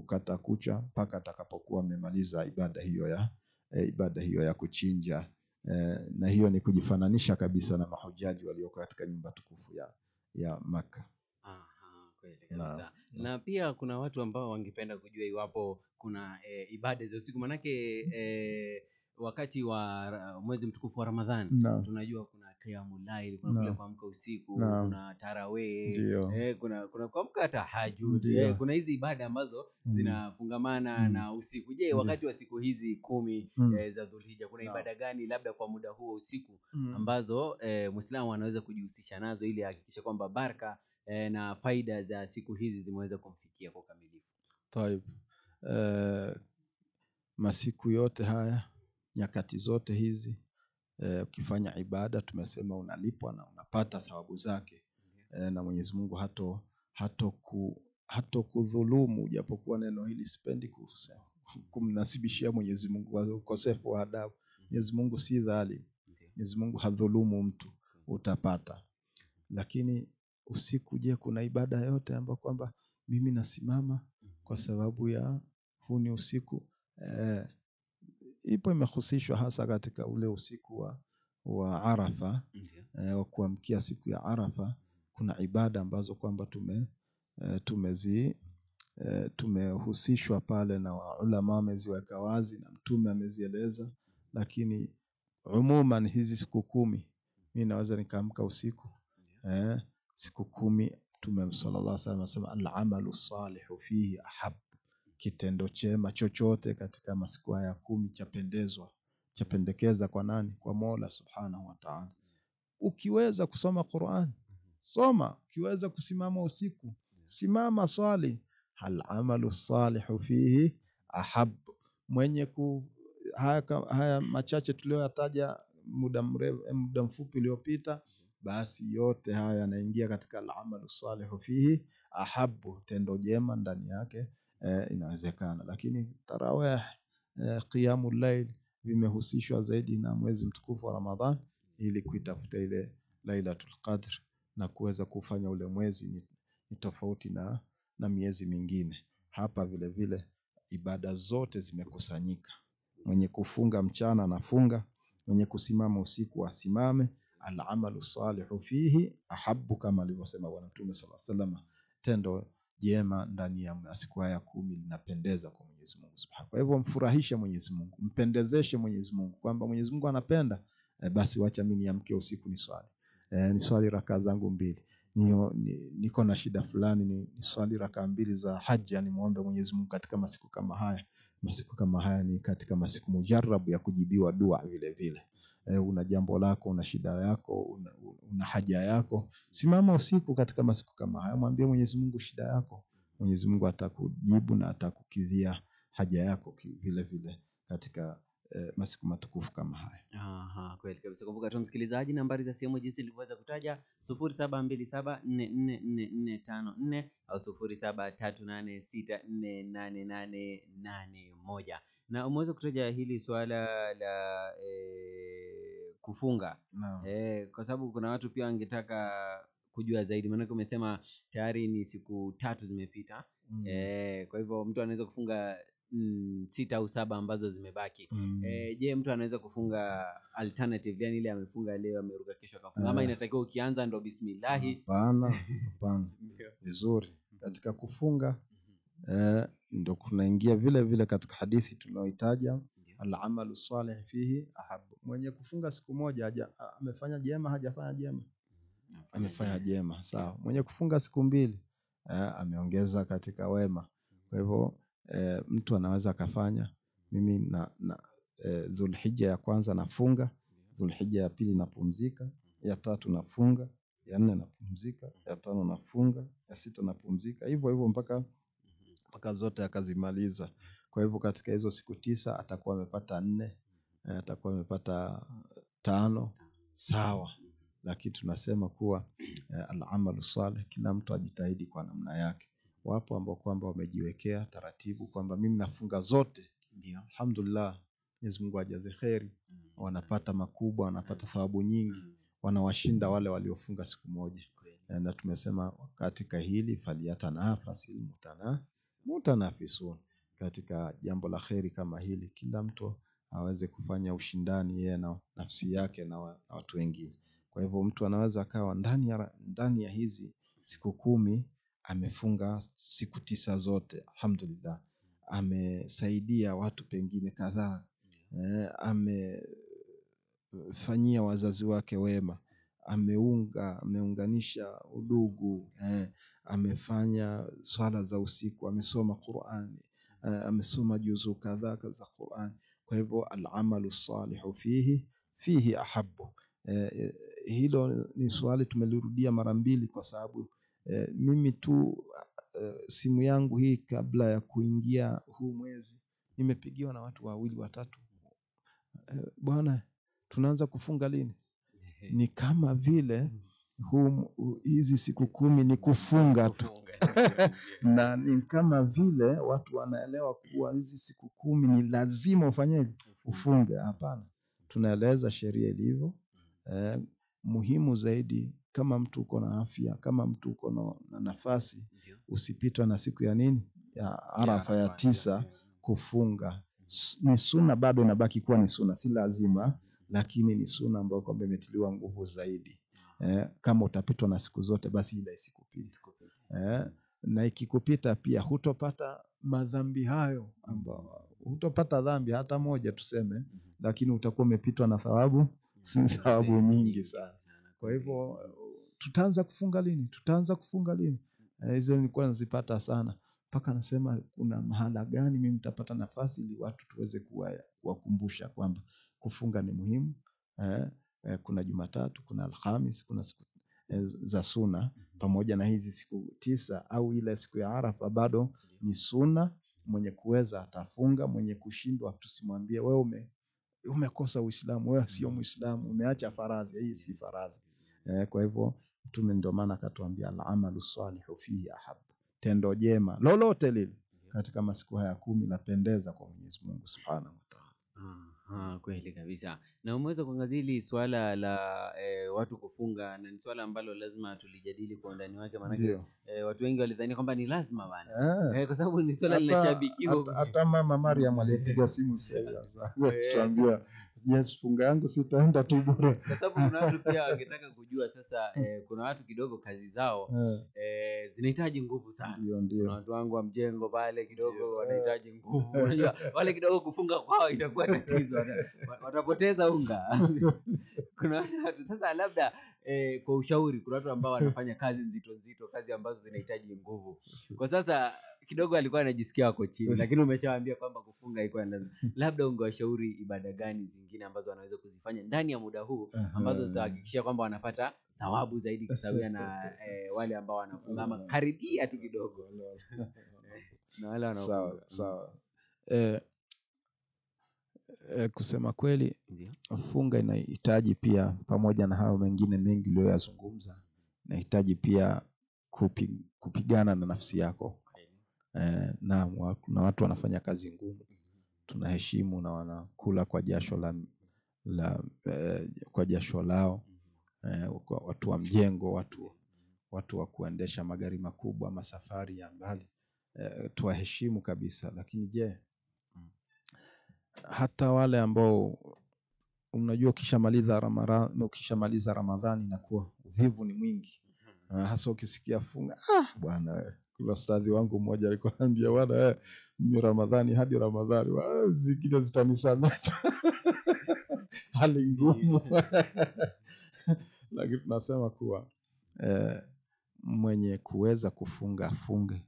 kukata kucha mpaka atakapokuwa amemaliza ibada hiyo ya kuchinja. Na hiyo ni kujifananisha kabisa na mahujaji walioko katika nyumba tukufu ya Makkah. Kweli kabisa. Na pia kuna watu ambao wangependa kujua iwapo kuna ibada za usiku, manake wakati wa mwezi mtukufu wa Ramadhani tunajua kuna qiyamul layl, kuna kule kuamka usiku, kuna tarawih, kuna kuamka tahajjud, kuna hizi ibada ambazo zinafungamana na usiku. Je, wakati wa siku hizi 10 za Dhulhijja kuna ibada gani labda kwa muda huo usiku ambazo Muislamu anaweza kujihusisha nazo ili ahakikishe kwamba baraka na faida za siku hizi zimeweza kumfikia kwa kamilifu? Taib. Masiku yote haya, nyakati zote hizi, ukifanya ibada tumesema unalipwa na unapata thawabu zake. Na Mwenyezi Mungu hato kudhulumu, japokuwa neno hili sipendi kumnasibishia Mwenyezi Mungu ukosefu wa adabu. Mwenyezi Mungu si dhalim. Mwenyezi Mungu hadhulumu mtu, utapata. Lakini usiku, je, kuna ibada yote ambayo kwamba mimi nasimama kwa sababu ya huu ni usiku? Ipo, imehusishwa hasa katika ule usiku wa Arafa, wa kuamkia siku ya Arafa. Kuna ibada ambazo kwamba tumehusishwa pale na ulama wameziweka wazi na Mtume amezieleza. Lakini umuman hizi siku 10 mimi naweza nikaamka usiku. Siku 10 Mtume sallallahu alaihi wasallam anasema al-amalu salihu fihi ahab, kitendo chema chochote katika masiku haya 10 chapendekeza kwa nani? Kwa Mola Subhanahu wa Ta'ala. Ukiweza kusoma Qur'an, soma. Ukiweza kusimama usiku, simama, swali. Al-amalu salihu fihi ahab. Mwenye haya machache tuliyoyataja muda mfupi uliopita, basi yote haya yanaingia katika al-amalu salihu fihi ahabu, tendo jema ndani yake inawezekana. Lakini tarawih, qiyamul layl vimehusishwa zaidi na mwezi mtukufu wa Ramadhan, ili kuitafuta ile Lailatul Qadr na kuweza kufanya ule mwezi ni tofauti na miezi mingine. Hapa vile vile ibada zote zimekusanyika. Mwenye kufunga mchana anafunga, mwenye kusimama usiku asimame. Al-amalu salihu fihi ahabu, kama alivyosema Bwana Mtume sallallahu alaihi wasallam, tendo jema ndani ya siku haya 10 linapendeza kwa Mwenyezi Mungu Subhanahu. Kwa hivyo mfurahishe Mwenyezi Mungu, mpendezeshe Mwenyezi Mungu, kwamba Mwenyezi Mungu anapenda, basi wacha mimi niamke usiku ni swali rakaa zangu 2. Niko na shida fulani, ni swali rakaa 2 za haja, ni muombe Mwenyezi Mungu katika masiku kama haya. Masiku kama haya ni katika masiku mujarabu ya kujibiwa dua vile vile. Una jambo lako, una shida yako, una haja yako, simama usiku katika masiku kama haya, mwambie Mwenyezi Mungu shida yako. Mwenyezi Mungu atakujibu na atakukidhia haja yako vile vile katika masiku matukufu kama haya. Kweli kabisa. Kumbuka tu msikilizaji, nambari za simu jinsi nilivyoweza kutaja 0727444454 au 0738648881. Na umeweza kutaja hili swala la kufunga. Kwa sababu kuna watu pia wangetaka kujua zaidi, maana umesema tayari ni siku 3 zimepita. Kwa hivyo mtu anaweza kufunga 6 au 7 ambazo zimebaki. Je, mtu anaweza kufunga alternative, yani ile amefunga leo ameruka kesho akafunga, ama inatakiwa ukianza ndo bismillah? Hapana. Vizuri. Katika kufunga ndo kunaingia vile vile katika hadithi tunayoitaja, al-amalu salih fihi ahabu. Mwenye kufunga siku moja amefanya jema, hajafanya jema? Amefanya jema, sawa. Mwenye kufunga siku 2 ameongeza katika wema. Kwa hivyo mtu anaweza akafanya, mimi na Dhulhijja ya kwanza nafunga, Dhulhijja ya pili napumzika, ya 3 nafunga, ya 4 napumzika, ya 5 nafunga, ya 6 napumzika, hivyo mpaka zote akazimaliza. Kwa hivyo katika hizo siku 9 atakuwa amepata 4, atakuwa amepata 5, sawa. Lakini tunasema kuwa al-amalu salih, kila mtu ajitahidi kwa namna yake. Wapo ambao kwamba wamejiwekea taratibu kwamba mimi nafunga zote. Ndio. Alhamdulillah, Mwenyezi Mungu ajaze kheri. Wanapata makubwa, wanapata thawabu nyingi, wanawashinda wale waliofunga siku moja. Na tumesema katika hili faliyatanafasil mutanafisun katika jambo la kheri kama hili. Kila mtu aweze kufanya ushindani yeye na nafsi yake na watu wengine. Kwa hivyo mtu anaweza akawa ndani ya hizi siku 10 amefunga siku 9 zote, alhamdulillah, amesaidia watu pengine kadhaa, amefanyia wazazi wake wema, ameunganisha udugu, amefanya swala za usiku, amesoma Qur'ani, amesoma juzu kadhaa za Qur'ani. Kwa hivyo al-amalu salihu fihi ahabbu. Hilo ni swali tumelirudia mara 2 kwa sababu mimi tu simu yangu hii kabla ya kuingia huu mwezi nimepigiwa na watu 2 watatu, bwana tunaanza kufunga lini? Ni kama vile hizi siku 10 ni kufunga tu na ni kama vile watu wanaelewa kuwa hizi siku 10 ni lazima ufanye ufunge. Hapana, tunaeleza sheria ilivyo. Muhimu zaidi, kama mtu uko na afya, kama mtu uko na nafasi, usipitwe na siku ya nini, ya Arafa ya 9 kufunga. Ni sunna, bado inabaki kuwa ni sunna, si lazima, lakini ni sunna ambayo kwamba imetiliwa nguvu zaidi. Kama utapitwa na siku zote, basi ile isikupite. Na ikikupita pia hutopata madhambi hayo, ambao hutopata dhambi hata moja tuseme, lakini utakuwa umepitwa na thawabu nyingi sana. Kwa hivyo tutaanza kufunga lini? Hizo nilikuwa nazipata sana, mpaka nasema kuna mahala gani mimi nitapata nafasi ili watu tuweze kuwakumbusha kwamba kufunga ni muhimu. Kuna Jumatatu, kuna Alhamis, kuna siku za sunna, pamoja na hizi siku 9 au ile siku ya Arafa bado ni sunna. Mwenye kuweza atafunga, mwenye kushindwa tusimwambie wewe umekosa Uislamu, wewe sio Muislamu, umeacha faradhi. Hii si faradhi. Kwa hivyo Mtume ndio maana akatuambia al-amalu salihu fihi ahab, tendo jema lolote lile katika masiku haya 10 lapendeza kwa Mwenyezi Mungu Subhanahu wa Ta'ala. Kweli kabisa. Na umeweza kuangazia hili swala la watu kufunga, na ni swala ambalo lazima tulijadili kwa undani wake, maana watu wengi walidhani kwamba ni lazima bana, kwa sababu ni swala linashabikiwa. Hata mama Maryam alipiga simu sasa tuambia yes, funga yangu sitaenda tu bure, kwa sababu kuna watu pia wangetaka kujua sasa. Kuna watu kidogo kazi zao zinahitaji nguvu sana. Ndio. Watu wangu wa mjengo pale kidogo wanahitaji nguvu. Unajua wale kidogo kufunga kwao itakuwa tatizo, watapoteza unga. Kuna watu sasa, labda kwa ushauri, kuna watu ambao wanafanya kazi nzito, kazi ambazo zinahitaji nguvu. Kwa sasa kidogo alikuwa anajisikia wako chini, lakini umeshawaambia kwamba kufunga iko lazima. Labda ungewashauri ibada gani zingine ambazo wanaweza kuzifanya ndani ya muda huu, ambazo zitahakikisha kwamba wanapata thawabu zaidi kusawia na wale ambao wanafunga ama karibia tu kidogo na wale wanaofunga. Sawa. Kusema kweli, funga inahitaji pia, pamoja na hao mengine mengi uliyozungumza, inahitaji pia kupigana na nafsi yako. Na watu wanafanya kazi ngumu, tunaheshimu, na wanakula kwa jasho kwa jasho lao. Watu wa mjengo, watu wa kuendesha magari makubwa, masafari ya mbali, tuwaheshimu kabisa. Lakini je, hata wale ambao unajua ukishamaliza Ramadhani inakuwa uvivu ni mwingi, hasa ukisikia funga. Bwana, kuna ustadhi wangu mmoja alikuwa anambia, bwana mimi Ramadhani hadi Ramadhani zingine zitanisamea hali ngumu. Lakini tunasema kuwa mwenye kuweza kufunga afunge.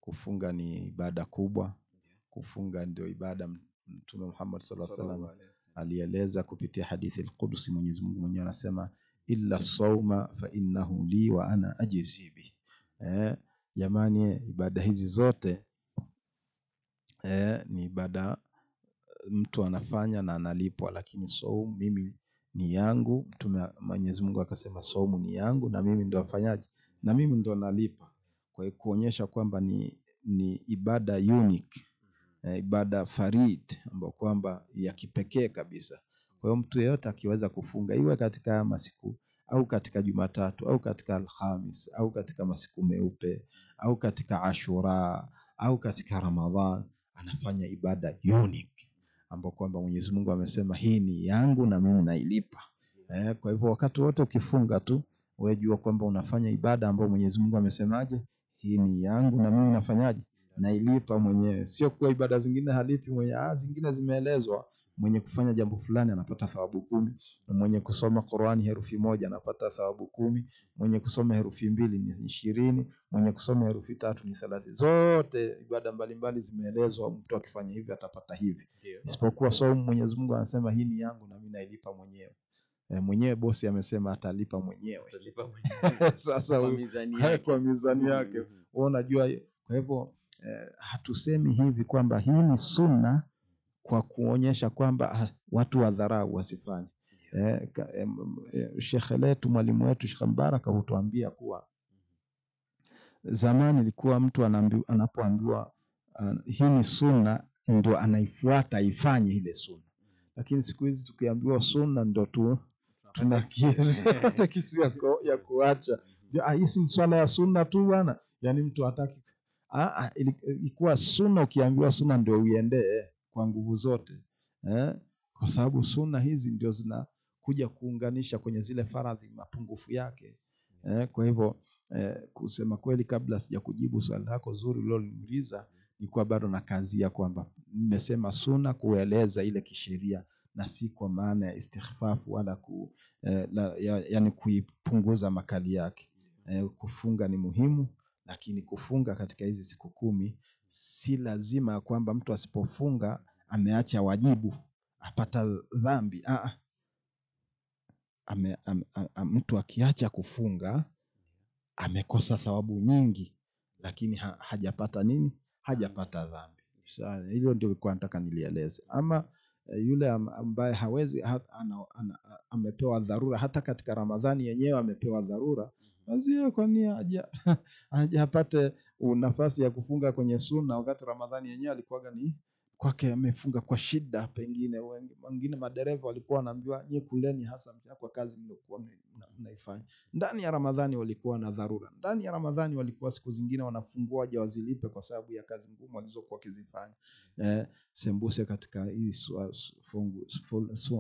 Kufunga ni ibada kubwa. Kufunga ndio ibada Mtume Muhammad sallallahu alaihi wasallam alieleza kupitia hadithi al-Qudsi. Mwenyezi Mungu mwenyewe anasema illa sawma fa innahu li wa ana ajzi bi. Jamani, ibada hizi zote ni ibada mtu anafanya na analipwa, lakini saumu mimi ni yangu. Mtume Mwenyezi Mungu akasema saumu ni yangu na mimi ndo afanyaje, na mimi ndo nalipa. Kwa hiyo kuonyesha kwamba ni ibada unique, ibada farid, ambayo kwamba ya kipekee kabisa. Kwa hiyo mtu yeyote akiweza kufunga, iwe katika masiku au katika Jumatatu au katika Alhamis au katika masiku meupe au katika Ashura au katika Ramadhan anafanya ibada unique ambapo kwamba Mwenyezi Mungu amesema hii ni yangu na mimi nailipa. Kwa hivyo wakati wote ukifunga tu wewe jua kwamba unafanya ibada ambayo Mwenyezi Mungu amesemaje, hii ni yangu na mimi nafanyaje, nailipa mwenyewe. Sio kwa ibada zingine halipi mwenyewe, zingine zimeelezwa mwenye kufanya jambo fulani anapata thawabu 10, mwenye kusoma Qur'ani herufi moja anapata thawabu 10, mwenye kusoma herufi 2 ni 20, mwenye kusoma herufi 3 ni 30. Zote ibada mbalimbali zimeelezwa, mtu akifanya hivi atapata hivi. Isipokuwa saumu Mwenyezi Mungu anasema hii ni yangu na mimi nailipa mwenyewe. Mwenyewe bosi amesema atalipa mwenyewe. Sasa kwa mizani yake. Unajua, kwa hivyo hatusemi hivi kwamba hii ni sunna kwa kuonyesha kwamba watu wadharau wasifanye. Sheikh letu, mwalimu wetu Sheikh Mbaraka hutuambia kuwa zamani ilikuwa mtu anapoambiwa hii ni sunna ndio anaifuata ifanye ile sunna, lakini siku hizi tukiambiwa sunna ndio tu tunakiza kisi ya kuacha. Hii si swala ya sunna tu bwana, yani mtu hataki. Ilikuwa sunna, ukiambiwa sunna ndio uiendee kwa nguvu zote, kwa sababu sunna hizi ndio zinakuja kuunganisha kwenye zile faradhi mapungufu yake. Kwa hivyo kusema kweli, kabla sija kujibu swali lako zuri uliloniuliza, nilikuwa bado na kazi ya kwamba nimesema sunna kueleza ile kisheria na si kwa maana ya istighfafu wala yani kuipunguza makali yake. Kufunga ni muhimu, lakini kufunga katika hizi siku 10 si lazima kwamba mtu asipofunga ameacha wajibu apata dhambi. Mtu akiacha kufunga amekosa thawabu nyingi, lakini hajapata nini? Hajapata dhambi. Hilo ndio nilikuwa nataka nilieleze. Ama yule ambaye hawezi, amepewa dharura, hata katika Ramadhani yenyewe amepewa dharura, basi kwa nini hajapate nafasi ya kufunga kwenye sunna wakati Ramadhani yenyewe alikuwa ni kwake amefunga kwa shida? Pengine wengine madereva walikuwa wanaambiwa nyie kuleni hasa kwa kazi mliokuwa mnaifanya. Ndani ya Ramadhani walikuwa na dharura. Ndani ya Ramadhani walikuwa siku zingine wanafungua waje wazilipe kwa sababu ya kazi ngumu walizokuwa wakizifanya. Sembuse katika hii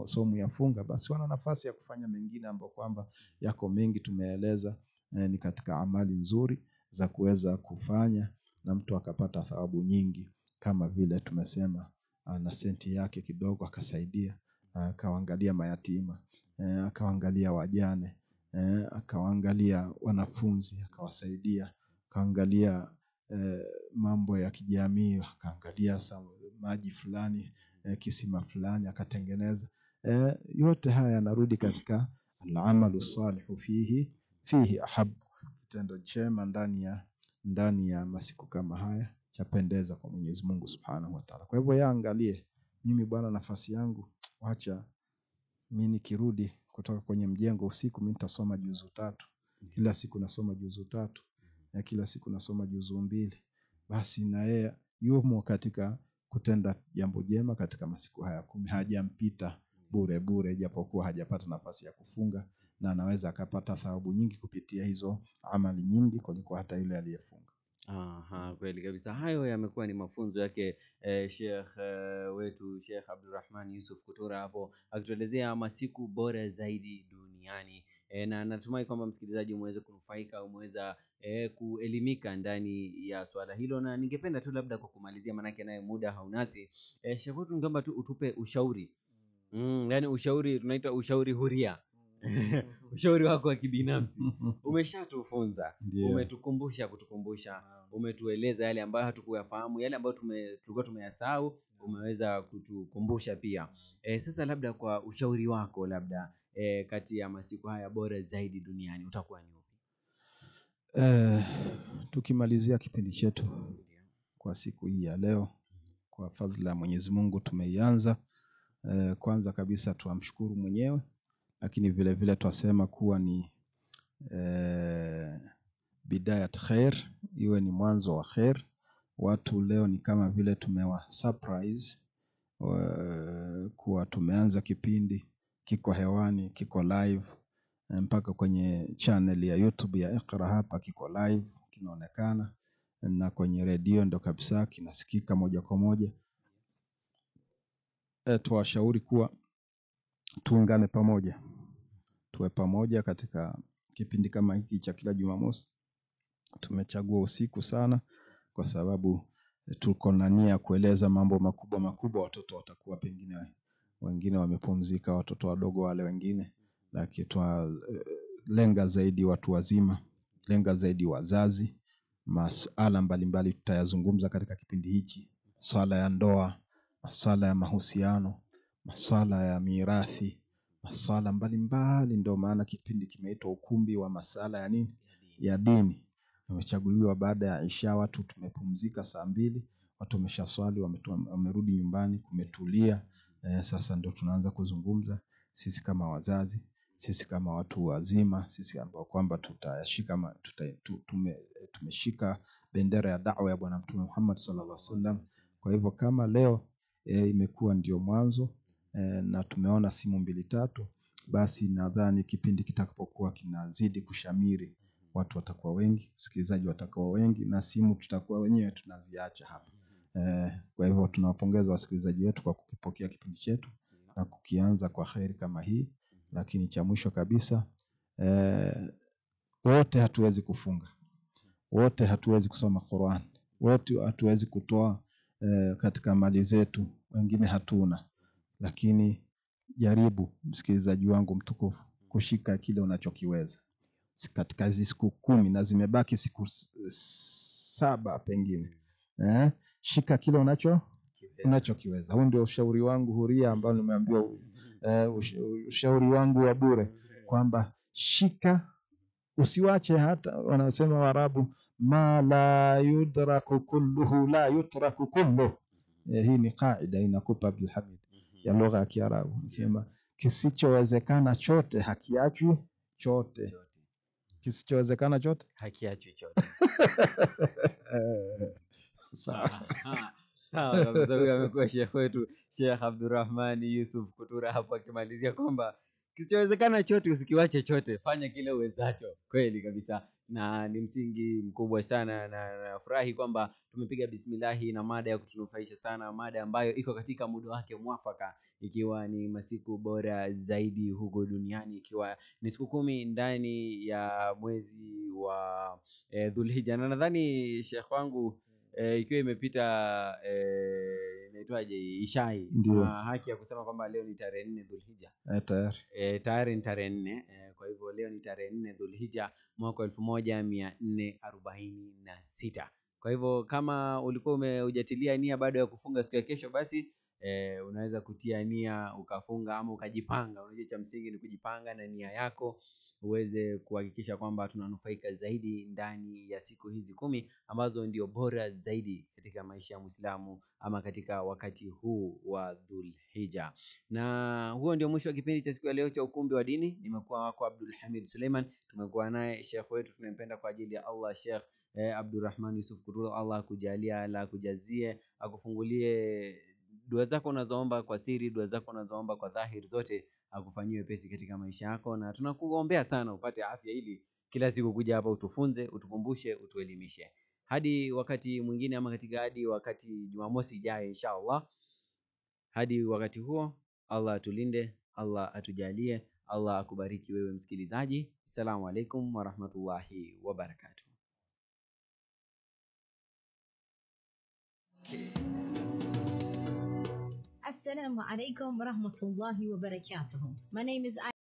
somo ya funga, basi wana nafasi ya kufanya mengine ambayo kwamba yako mengi tumeeleza. Ni katika amali nzuri za kuweza kufanya na mtu akapata thawabu nyingi, kama vile tumesema na senti yake kidogo akasaidia, akawaangalia mayatima, akawaangalia wajane, akawaangalia wanafunzi akawasaidia, akaangalia mambo ya kijamii, akaangalia maji fulani, kisima fulani akatengeneza. Yote haya yanarudi katika al-amalu salihu fihi ahab, kitendo chema ndani ya masiku kama haya chapendeza kwa Mwenyezi Mungu Subhanahu wa Ta'ala. Kwa hivyo yaangalie, mimi bwana, nafasi yangu, wacha mimi nikirudi kutoka kwenye mjengo usiku, mimi nitasoma juzu 3 kila siku, nasoma juzu 3 na kila siku nasoma juzu 2. Basi na yeye yumo katika kutenda jambo jema katika masiku haya 10, hajampita bure japokuwa hajapata nafasi ya kufunga, na anaweza akapata thawabu nyingi kupitia hizo amali nyingi kuliko hata yule aliyefunga. Kweli kabisa. Hayo yamekuwa ni mafunzo yake Sheikh wetu Sheikh Abdulrahman Yusuf Kutura hapo akituelezea masiku bora zaidi duniani. Na natumai kwamba msikilizaji umeweza kunufaika, umeweza kuelimika ndani ya swala hilo, na ningependa tu labda kwa kumalizia, manake naye muda haunasi, Sheikh wetu ningeomba tu utupe ushauri. Yani ushauri tunaita ushauri huria. Ushauri wako wa kibinafsi. Umeshatufunza, umetukumbusha, umetueleza yale ambayo hatukuyafahamu, yale ambayo tulikuwa tumeyasahau, umeweza kutukumbusha pia. Sasa labda kwa ushauri wako, labda kati ya masiku haya bora zaidi duniani utakuwa ni upi? Tukimalizia kipindi chetu kwa siku hii ya leo, kwa fadhila ya Mwenyezi Mungu tumeianza. Kwanza kabisa tuamshukuru mwenyewe, lakini vile vile tuasema kuwa ni bidayat khair, iwe ni mwanzo wa khair. Watu leo ni kama vile tumewa surprise kuwa tumeanza kipindi, kiko hewani, kiko live, mpaka kwenye channel ya YouTube ya Iqra hapa kiko live kinaonekana. na kwenye redio ndo kabisa kinasikika moja kwa moja. Tuwashauri kuwa tuungane pamoja, tuwe pamoja katika kipindi kama hiki cha kila Jumamosi. Tumechagua usiku sana kwa sababu tuko na nia kueleza mambo makubwa makubwa. Watoto watakuwa pengine wengine wamepumzika, watoto wadogo wale wengine, lakini lenga zaidi watu wazima, lenga zaidi wazazi. Masuala mbalimbali tutayazungumza katika kipindi hiki: swala ya ndoa, masuala ya mahusiano, masuala ya mirathi, masuala mbalimbali. Ndio maana kipindi kimeitwa Ukumbi wa Masala ya nini? Ya dini. Tumechaguliwa baada ya Isha, watu tumepumzika saa 2, watu wameshaswali, wamerudi nyumbani, kumetulia. Sasa ndio tunaanza kuzungumza sisi kama wazazi, sisi kama watu wazima, sisi ambao kwamba tumeshika bendera ya da'wa ya Bwana Mtume Muhammad sallallahu alaihi wasallam. Kwa hivyo kama leo imekuwa ndio mwanzo na tumeona simu 2-3, basi nadhani kipindi kitakapokuwa kinazidi kushamiri, watu watakuwa wengi, wasikilizaji watakuwa wengi, na simu tutakuwa wenyewe tunaziacha hapa. Kwa hivyo tunawapongeza wasikilizaji wetu kwa kukipokea kipindi chetu na kukianza kwa kheri kama hii. Lakini cha mwisho kabisa, wote hatuwezi kufunga, wote hatuwezi kusoma Qur'an, wote hatuwezi kutoa katika mali zetu, wengine hatuna. Lakini jaribu, msikilizaji wangu mtukufu, kushika kile unachokiweza katika hizi siku 10, na zimebaki siku 7 pengine. Shika kile unachokiweza. Huu ndio ushauri wangu huria, ambao nimeambiwa ushauri wangu wa bure, kwamba shika, usiwache. Hata wanasema Waarabu, ma la yudraku kulluhu la yutraku kulluhu. Hii ni kaida inakupa Abdul Hamid ya lugha ya Kiarabu. Nasema kisichowezekana chote hakiachwi chote. Kisichowezekana chote hakiachwi chote. Sawa kabisa. Huyu amekuwa Sheikh wetu, Sheikh Abdurrahman Yusuf Kutura, hapo akimalizia kwamba kisichowezekana chote usikiwache chote, fanya kile uwezacho. Kweli kabisa, na ni msingi mkubwa sana, na nafurahi kwamba tumepiga bismillahi na mada ya kutunufaisha sana, mada ambayo iko katika muda wake mwafaka, ikiwa ni masiku bora zaidi huko duniani, ikiwa ni siku 10 ndani ya mwezi wa Dhulhijja. Na nadhani Sheikh wangu ikiwa imepita inaitwaje, Ishai, haki ya kusema kwamba leo ni tarehe 4 Dhulhijja. Tayari ni tarehe 4. Kwa hivyo leo ni tarehe 4 Dhulhijja mwaka 1446. Kwa hivyo kama ulikuwa hujatilia nia bado ya kufunga siku ya kesho, basi unaweza kutia nia ukafunga ama ukajipanga. Unajua cha msingi ni kujipanga na nia yako, uweze kuhakikisha kwamba tunanufaika zaidi ndani ya siku hizi 10 ambazo ndio bora zaidi katika maisha ya Muislamu, ama katika wakati huu wa Dhulhijja. Na huo ndio mwisho wa kipindi cha siku ya leo cha Ukumbi wa Dini. Nimekuwa wako Abdul Hamid Suleiman, tumekuwa naye Sheikh wetu tunempenda kwa ajili ya Allah, Sheikh Abdurrahman Yusuf Kutura. Allah kujalia, ala kujazie, akufungulie dua zako unazoomba kwa siri, dua zako unazoomba kwa dhahiri, zote akufanyie wepesi katika maisha yako. Na tunakuombea sana upate afya, ili kila siku kuja hapa utufunze, utukumbushe, utuelimishe. Hadi wakati mwingine, ama hadi wakati Jumamosi ijayo inshallah. Hadi wakati huo, Allah atulinde, Allah atujalie, Allah akubariki wewe msikilizaji. Assalamu alaikum wa rahmatullahi wa barakatuh. Assalamu alaikum wa rahmatullahi wa barakatuh. My name is